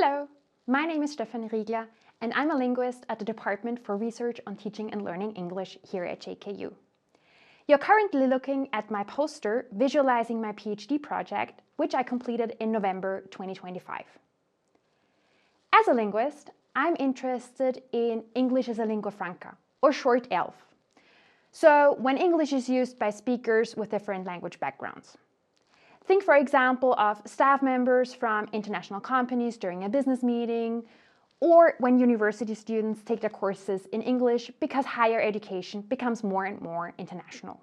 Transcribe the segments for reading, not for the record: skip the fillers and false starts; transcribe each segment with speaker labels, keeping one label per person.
Speaker 1: Hello, my name is Stefanie Riegler and I'm a linguist at the Department for Research on Teaching and Learning English here at JKU. You're currently looking at my poster visualizing my PhD project, which I completed in November 2025. As a linguist, I'm interested in English as a lingua franca, or short ELF. So when English is used by speakers with different language backgrounds. Think, for example, of staff members from international companies during a business meeting, or when university students take their courses in English because higher education becomes more and more international.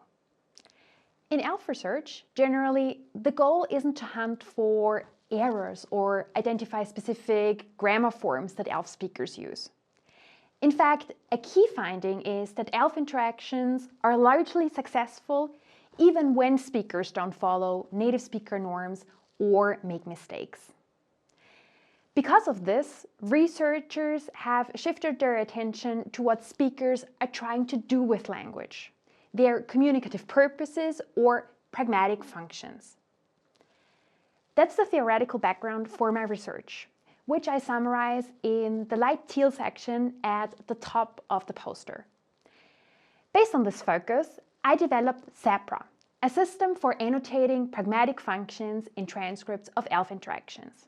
Speaker 1: In ELF research, generally, the goal isn't to hunt for errors or identify specific grammar forms that ELF speakers use. In fact, a key finding is that ELF interactions are largely successful even when speakers don't follow native speaker norms or make mistakes. Because of this, researchers have shifted their attention to what speakers are trying to do with language, their communicative purposes or pragmatic functions. That's the theoretical background for my research, which I summarize in the light teal section at the top of the poster. Based on this focus, I developed SAPRA, a system for annotating pragmatic functions in transcripts of ELF interactions.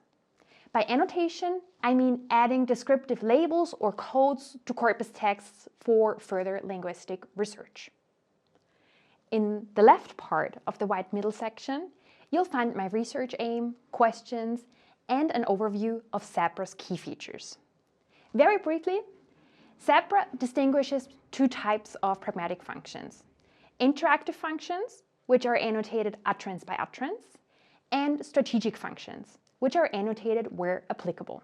Speaker 1: By annotation, I mean adding descriptive labels or codes to corpus texts for further linguistic research. In the left part of the white middle section, you'll find my research aim, questions, and an overview of SAPRA's key features. Very briefly, SAPRA distinguishes two types of pragmatic functions: interactive functions, which are annotated utterance by utterance, and strategic functions, which are annotated where applicable.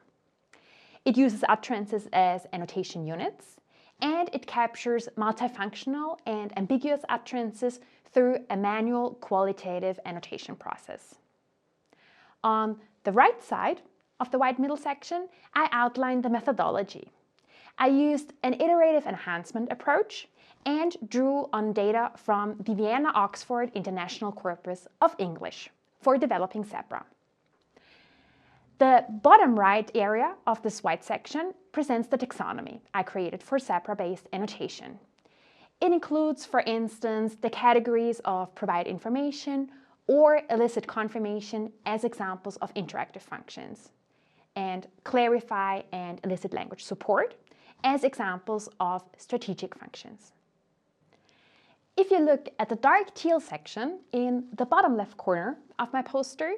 Speaker 1: It uses utterances as annotation units, and it captures multifunctional and ambiguous utterances through a manual qualitative annotation process. On the right side of the white middle section, I outlined the methodology. I used an iterative enhancement approach and drew on data from the Vienna-Oxford International Corpus of English for developing SAPRA. The bottom right area of this white section presents the taxonomy I created for SAPRA-based annotation. It includes, for instance, the categories of provide information or elicit confirmation as examples of interactive functions, and clarify and elicit language support as examples of strategic functions. If you look at the dark teal section in the bottom left corner of my poster,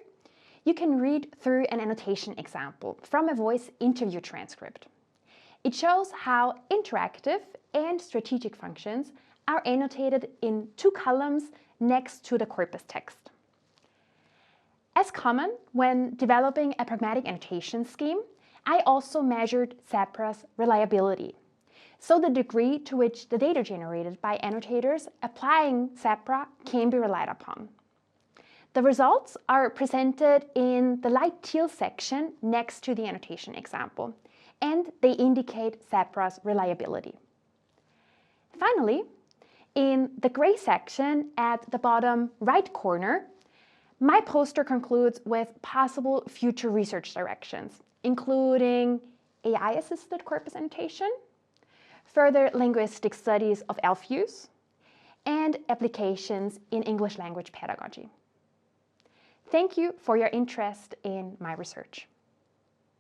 Speaker 1: you can read through an annotation example from a voice interview transcript. It shows how interactive and strategic functions are annotated in two columns next to the corpus text. As common when developing a pragmatic annotation scheme, I also measured SAPRA's reliability, so the degree to which the data generated by annotators applying SAPRA can be relied upon. The results are presented in the light teal section next to the annotation example, and they indicate SAPRA's reliability. Finally, in the gray section at the bottom right corner, my poster concludes with possible future research directions, including AI-assisted corpus annotation, further linguistic studies of ELF use, and applications in English language pedagogy. Thank you for your interest in my research.